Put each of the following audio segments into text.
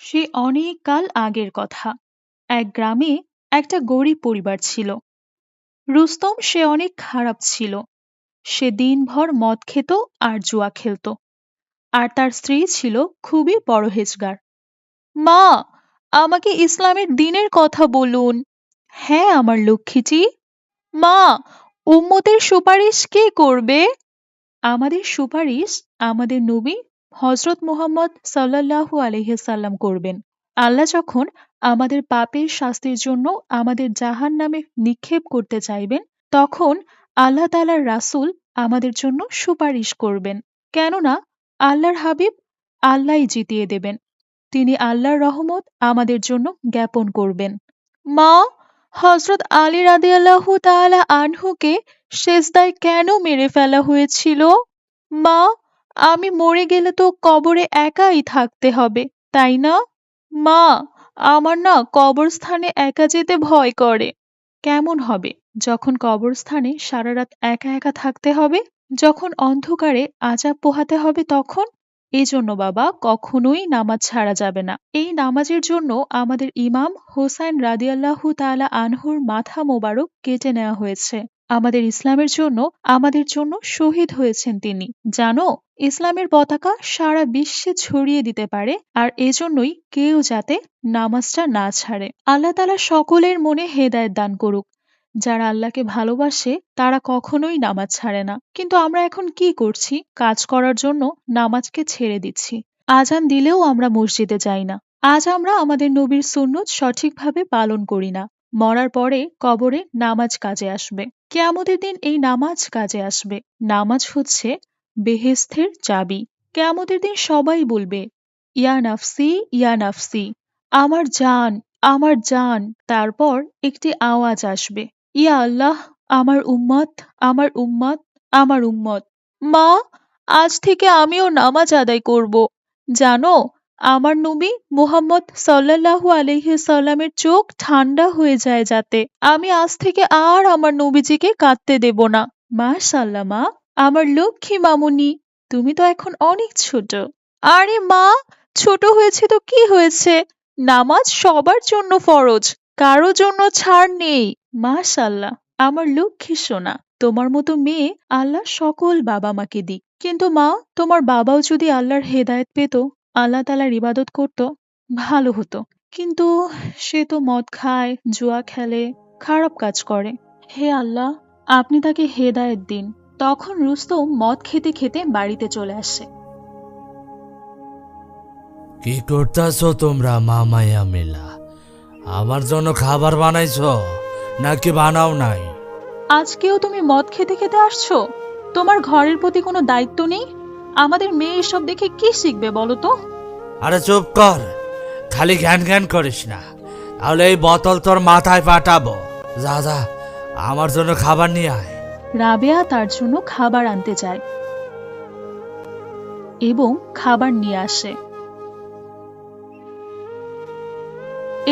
সে অনেক কাল আগের কথা। এক গ্রামে একটা গরিব পরিবার ছিল। রুস্তম সে অনেক খারাপ ছিল। সে দিনভর মদ খেত আর জুয়া খেলত। আর তার স্ত্রী ছিল খুবই পরহেজগার। মা, আমাকে ইসলামের দ্বীনের কথা বলুন। হ্যাঁ আমার লক্ষ্মীটি। মা, উম্মতের সুপারিশ কে করবে? আমাদের সুপারিশ আমাদের নবী হজরত মুহাম্মদ সাল্লাল্লাহু আলাইহিসাল্লাম করবেন। আল্লাহ যখন আমাদের পাপের শাস্তির জন্য আমাদের জাহান্নামে নিক্ষেপ করতে চাইবেন, তখন আল্লাহ তাআলার রাসূল আমাদের জন্য সুপারিশ করবেন। কেননা আল্লাহর হাবিব আল্লাহই জিতিয়ে দেবেন। তিনি আল্লাহর রহমত আমাদের জন্য জ্ঞাপন করবেন। মা, হযরত আলী রাদিয়াল্লাহু তাআলা আনহুকে সেজদায় কেন মেরে ফেলা হয়েছিল? মা, আমি মরে গেলে তো কবরে একাই থাকতে হবে, তাই না? মা, আমার না কবরস্থানে একা যেতে ভয় করে। কেমন হবে যখন কবরস্থানে সারা রাত একা একা থাকতে হবে? যখন অন্ধকারে আযাব পোহাতে হবে তখন? এজন্য বাবা কখনোই নামাজ ছাড়া যাবে না। এই নামাজের জন্য আমাদের ইমাম হোসাইন রাদিয়াল্লাহু তাআলা আনহুর মাথা মোবারক কেটে নেওয়া হয়েছে। আমাদের ইসলামের জন্য আমাদের জন্য শহীদ হয়েছেন তিনি। জানো, ইসলামের পতাকা সারা বিশ্বে ছড়িয়ে দিতে পারে, আর এজন্যই কেউ যাতে নামাজটা না ছাড়ে। আল্লাহ তাআলা সকলের মনে হেদায়েত দান করুক। যারা আল্লাহকে ভালোবাসে তারা কখনোই নামাজ ছাড়ে না। কিন্তু আমরা এখন কি করছি? কাজ করার জন্য নামাজকে ছেড়ে দিচ্ছি। আজান দিলেও আমরা মসজিদে যাই না। আজ আমরা আমাদের নবীর সুন্নত সঠিকভাবে পালন করি না। মরার পরে কবরে নামাজ কাজে আসবে। কিয়ামতের দিন এই নামাজ কাজে আসবে। নামাজ হচ্ছে বেহেস্তের চাবি। কিয়ামতের দিন সবাই বলবে, ইয়া নাফসি ইয়া নাফসি, আমার জান, আমার জান। তারপর একটি আওয়াজ আসবে, ইয়া আল্লাহ, আমার উম্মত, আমার উম্মত, আমার উম্মত। মা, আজ থেকে আমিও নামাজ আদায় করব। জানো, আমার নবী মুহাম্মদ সাল্লাল্লাহু আলাইহি সাল্লামের চোখ ঠান্ডা হয়ে যায় যাতে। আমি আজ থেকে আর আমার নবীজিকে কাঁদতে দেব না। মাশাআল্লাহ মা, আমার লক্ষ্মী মামুনি, তুমি তো এখন অনেক ছোট। আরে মা, ছোট হয়েছে তো কি হয়েছে? নামাজ সবার জন্য ফরজ, কারো জন্য ছাড় নেই। মাশাআল্লাহ, আমার লক্ষ্মী সোনা। তোমার মতো মেয়ে আল্লাহ সকল বাবা মাকে দিক। কিন্তু মা, তোমার বাবাও যদি আল্লাহর হেদায়েত পেত, আল্লাহ তাআলার ইবাদত করত, ভালো হতো। কিন্তু সে তো মদ খায়, জুয়া খেলে, খারাপ কাজ করে। হে আল্লাহ, আপনি তাকে হেদায়েত দিন। তখন রুস্তম মদ খেতে খেতে বাড়িতে চলে আসে। কি করতেছো তোমরা মামাইয়া মেলা? আমার জন্য খাবার বানাইছো নাকি বানাও নাই? আজকেও তুমি মদ খেতে খেতে আসছো? তোমার ঘরের প্রতি কোনো দায়িত্ব নেই? আমাদের মেয়ে এসব দেখে কি শিখবে বলো তো? আরে চুপ কর, খালি জ্ঞান জ্ঞান করিস না, তাহলে এই বোতল তোর মাথায় পাঠাবো। যা যা, আমার জন্য খাবার নিয়ে আয়। রাবেয়া তার জন্য খাবার আনতে যায় এবং খাবার নিয়ে আসে।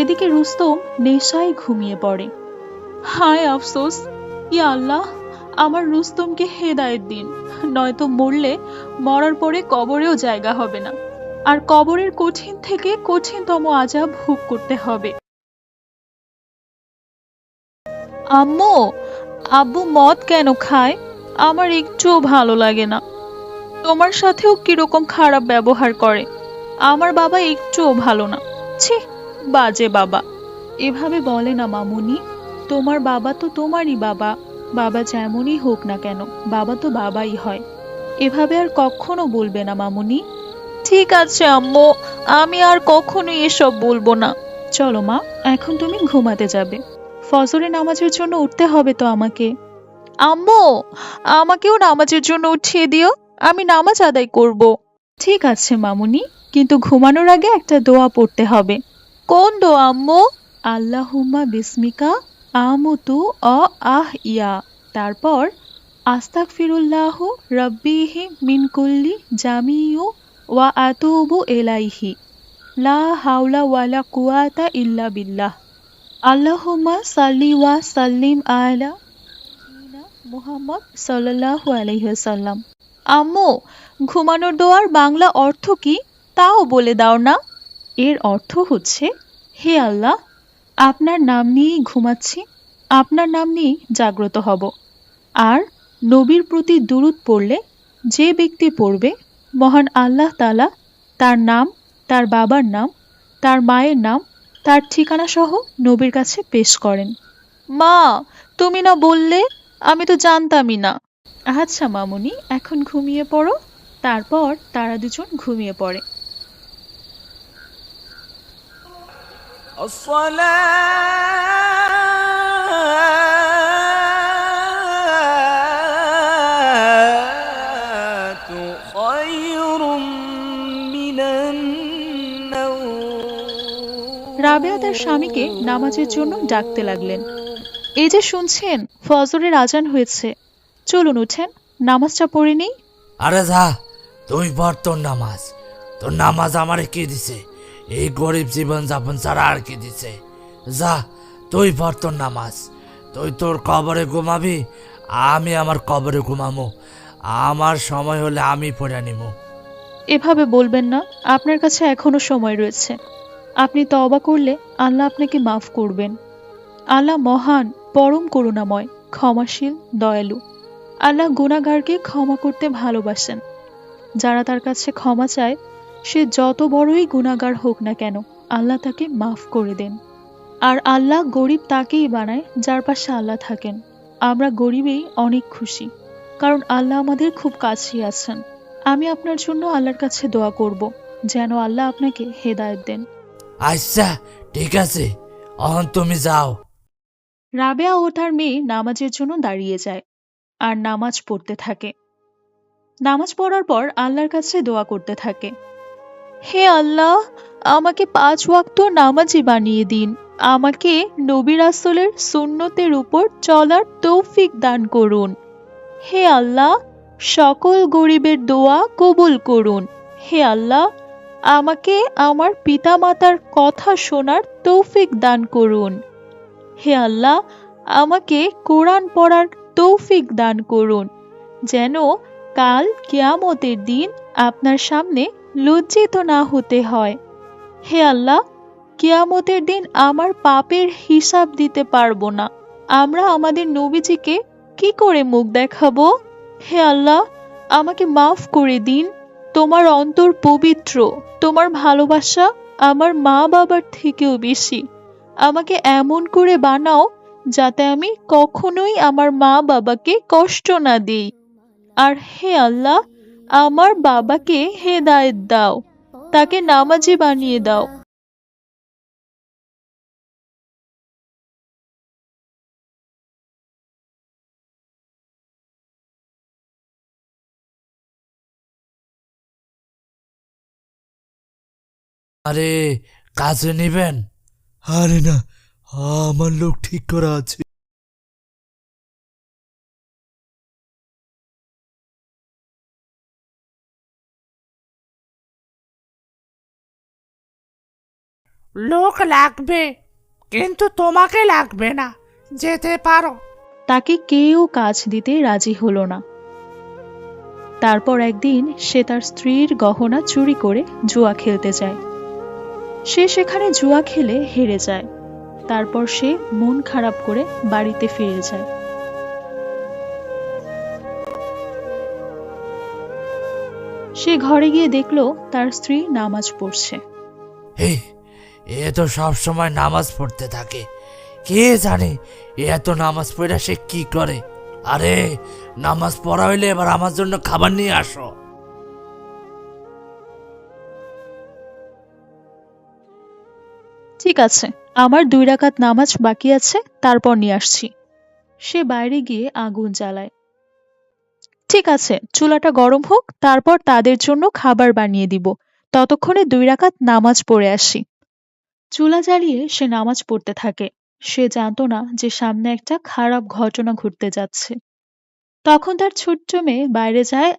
এদিকে রুস্তম নেশায় ঘুমিয়ে পড়ে। হায় আফসোস, ইয়া আল্লাহ, আমার রুস্তমকে হেদায়েত দিন, নয়তো মরলে মরার পরে কবরেও জায়গা হবে না, আর কবরের কঠিন থেকে কঠিনতম আযাব ভোগ করতে হবে। আম্মু, আব্বু মদ কেন খায়? আমার একটুও ভালো লাগে না। তোমার সাথেও কিরকম খারাপ ব্যবহার করে। আমার বাবা একটুও ভালো না। ছি, বাজে বাবা। এভাবে বলে না মামুনি, তোমার বাবা তো তোমারই বাবা। বাবা যেমনই হোক না কেন, বাবা তো বাবাই হয়। এভাবে আর কখনো বলবে না মামুনি। ঠিক আছে আম্মু, আমি আর কখনোই এসব বলবো না। চলো মা, এখন তুমি ঘুমাতে যাবে। ফজরের নামাজের জন্য উঠতে হবে তো আমাকে। আম্মু, আমাকেও নামাজের জন্য উঠিয়ে দিও, আমি নামাজ আদায় করব। ঠিক আছে মামুনি, কিন্তু ঘুমানোর আগে একটা দোয়া পড়তে হবে। কোন দোয়া আম্মু? আল্লাহুম্মা বিসমিকা আমুতু অ আহ ইয়া। তারপর আস্তাগফিরুল্লাহ রাব্বিহি মিন কুল্লি জামিউ ওয়া আতুবু ইলাইহি লা হাওলা ওয়ালা কুওয়াতা ইল্লা বিল্লাহ। আল্লাহুম্মা সাল্লি ওয়া সাল্লিম আলা মুহাম্মদ সাল্লাল্লাহু আলাইহি ওয়াসাল্লাম। আম্মু, ঘুমানোর দোয়ার বাংলা অর্থ কি তাও বলে দাও না? এর অর্থ হচ্ছে, হে আল্লাহ, আপনার নাম নিয়েই ঘুমাচ্ছি, আপনার নাম নিয়েই জাগ্রত হব। আর নবীর প্রতি দুরূদ পড়লে যে ব্যক্তি পড়বে, মহান আল্লাহ তাআলা তার নাম, তার বাবার নাম, তার মায়ের নাম, তার ঠিকানা সহ নবীর কাছে পেশ করেন। মা, তুমি না বললে? আমি তো জানতামই না। আচ্ছা মামুনি, এখন ঘুমিয়ে পড়ো। তারপর তারা দুজন ঘুমিয়ে পড়ে। الصلاة خير من রাবেয়া তার স্বামীকে নামাজের জন্য ডাকতে লাগলেন। এই যে শুনছেন, ফজরের আজান হয়েছে, চলুন উঠেন, নামাজটা পড়ে নেই। আরে যা, তুই পড় তোর নামাজ। তোর নামাজ আমারে কি দিছে? এই গরিব জীবন যাপন ছাড়া আর কি দিছে? যা, তুই পড় তোর নামাজ। তুই তোর কবরে ঘুমাবি, আমি আমার কবরে ঘুমামো। আমার সময় হলে আমি পড়ে নিব। এভাবে বলবেন না, আপনার কাছে এখনো সময় রয়েছে। আপনি তওবা করলে আল্লাহ আপনাকে মাফ করবেন। আল্লাহ মহান, পরম করুণাময়, ক্ষমাশীল, দয়ালু। আল্লাহ গুনাহগারকে ক্ষমা করতে ভালোবাসেন। যারা তার কাছে ক্ষমা চায়, সে যত বড়ই গুনাহগার হোক না কেন, আল্লাহ তাকে মাফ করে দেন। আর আল্লাহ গরিব তাকেই বানায় যার পাশে আল্লাহ থাকেন। আমরা গরিবেই অনেক খুশি, কারণ আল্লাহ আমাদের খুব কাছেই আছেন। আমি আপনার জন্য আল্লাহর কাছে দোয়া করব, যেন আল্লাহ আপনাকে হেদায়েত দেন। আচ্ছা, ঠিক আছে, অহন তুমি যাও। রাবেয়া ও তার মেয়ে নামাজের জন্য দাঁড়িয়ে যায় আর নামাজ পড়তে থাকে। নামাজ পড়ার পর আল্লাহর কাছে দোয়া করতে থাকে, হে আল্লাহ, আমাকে ৫ ওয়াক্ত নামাজি বানিয়ে দিন। আমাকে নবী রাসূলের সুন্নতের উপর চলার তৌফিক দান করুন। হে আল্লাহ, সকল গরিবের দোয়া কবুল করুন। হে আল্লাহ, আমাকে আমার পিতামাতার কথা শোনার তৌফিক দান করুন। হে আল্লাহ, আমাকে কোরআন পড়ার তৌফিক দান করুন, যেন কাল কিয়ামতের দিন আপনার সামনে লজ্জিত না হতে হয়। হে আল্লাহ, কিয়ামতের দিন আমার পাপের হিসাব দিতে পারবো না। আমরা আমাদের নবীজিকে কি করে মুখ দেখাবো? হে আল্লাহ, আমাকে মাফ করে দিন। তোমার অন্তর পবিত্র, তোমার ভালোবাসা আমার মা বাবার থেকেও বেশি। আমাকে এমন করে বানাও যাতে আমি কখনোই আমার মা বাবাকে কষ্ট না দিই। আর হে আল্লাহ, আমার বাবাকে হেদায়েত দাও, তাকে নামাজি বানিয়ে দাও। আরে, কাজে নিবেন? আরে না, আমার লোক ঠিক করা আছে। লোক লাগবে, কিন্তু তোমাকে লাগবে না, যেতে পারো। তাকে কেউ কাজ দিতে রাজি হলো না। তারপর একদিন সে তার স্ত্রীর গহনা চুরি করে জুয়া খেলতে যায়। সে সেখানে জুয়া খেলে হেরে যায়। তারপর সে মন খারাপ করে বাড়িতে ফিরে যায়। সে ঘরে গিয়ে দেখলো তার স্ত্রী নামাজ পড়ছে। হে, এ তো সব সময় নামাজ পড়তে থাকে, কে জানে এ এত নামাজ পড়া সে কি করে। আরে, নামাজ পড়া হইলে এবার আমার জন্য খাবার নিয়ে আসো। ঠিক আছে, আমার ২ রাকাত নামাজ বাকি আছে, তারপর নিয়ে আসছি। সে বাইরে গিয়ে আগুন জ্বালায়। ঠিক আছে, চুলাটা গরম হোক, তারপর তাদের জন্য খাবার বানিয়ে দিব। ততক্ষণে ২ রাকাত নামাজ পড়ে আসি। চুলা জ্বালিয়ে সে নামাজ পড়তে থাকে। সে জানতো না যে সামনে একটা খারাপ ঘটনা ঘটতে যাচ্ছে। তখন তার ছোট্ট মেয়ে বাইরে যায়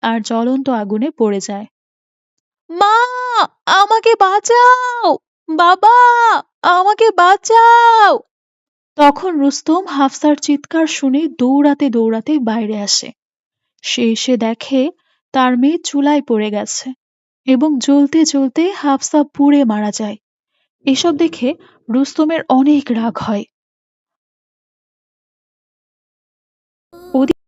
আর জ্বলন্ত আগুনে পড়ে যায়। মা, আমাকে বাঁচাও! বাবা, আমাকে বাঁচাও! তখন রুস্তম হাফসার চিৎকার শুনে দৌড়াতে দৌড়াতে বাইরে আসে। সে এসে দেখে তার মেয়ে চুলায় পড়ে গেছে। এবং জ্বলতে জ্বলতে হাফসা পুড়ে মারা যায়। এসব দেখে রুস্তমের অনেক রাগ হয়। ওদিকে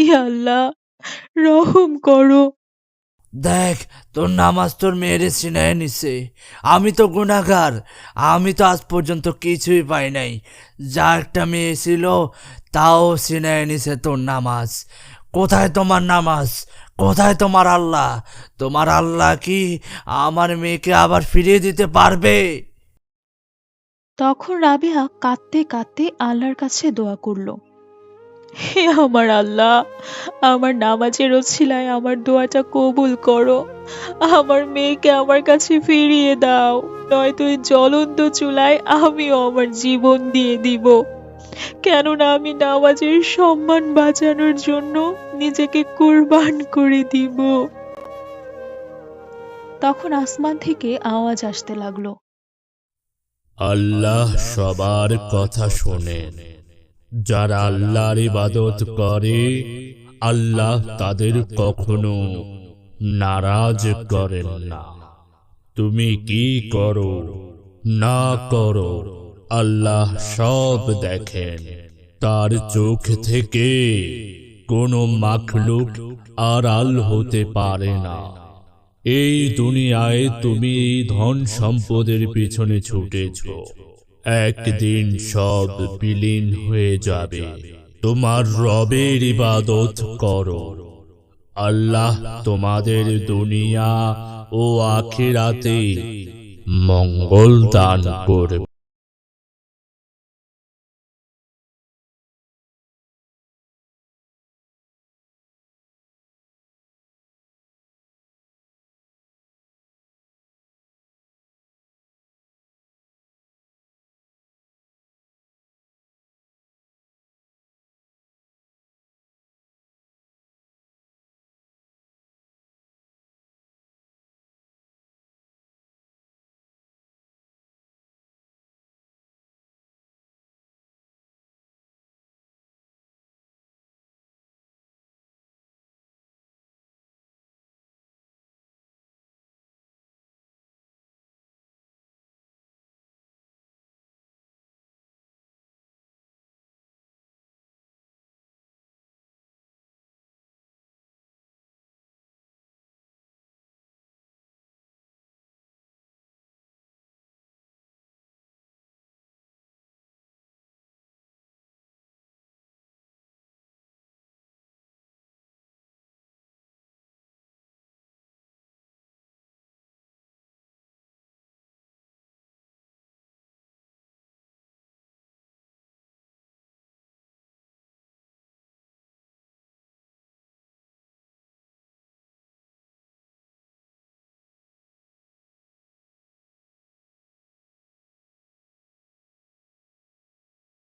ইয়া আল্লাহ, রহম করো। দেখ, তোর নামাজ তোর মেয়েরে ছিনায় নিছে। আমি তো গুনাহগার, আমি তো আজ পর্যন্ত কিছুই পাই নাই। যা একটা মেয়ে ছিল তাও ছিনায় নিছে তোর নামাজ। কোথায় তোমার নামাজ? কোথায় তোমার আল্লাহ? তোমার আল্লাহ কি আমার মেয়েকে আবার ফিরিয়ে দিতে পারবে? তখন রাবেয়া কাঁদতে কাঁদতে আল্লাহর কাছে দোয়া করল, হে আমার আল্লাহ, আমার নামাজের ওছিলায় আমার দোয়াটা কবুল করো। আমার মেয়েকে আমার কাছে ফিরিয়ে দাও, নয়তো এই জ্বলন্ত চুলায় আমিও আমার জীবন দিয়ে দিব। কেননা আমি নামাজের সম্মান বাঁচানোর জন্য নিজেকে কুরবান করে দিব। তখন আসমান থেকে আওয়াজ আসতে লাগলো, আল্লাহ সবার কথা শোনেন। যারা আল্লাহর ইবাদত করে আল্লাহ তাদের কখনো নারাজ করেন না। তুমি কি করো না করো আল্লাহ সব দেখেন। তার চোখ থেকে কোনো মাখলুক আড়াল হতে পারে না। এই দুনিয়ায় তুমি এই ধন সম্পদের পিছনে ছুটেছ, একদিন সব বিলীন হয়ে যাবে। তোমার রবের ইবাদত করো, আল্লাহ তোমাদের দুনিয়া ও আখিরাতে মঙ্গল দান করবে।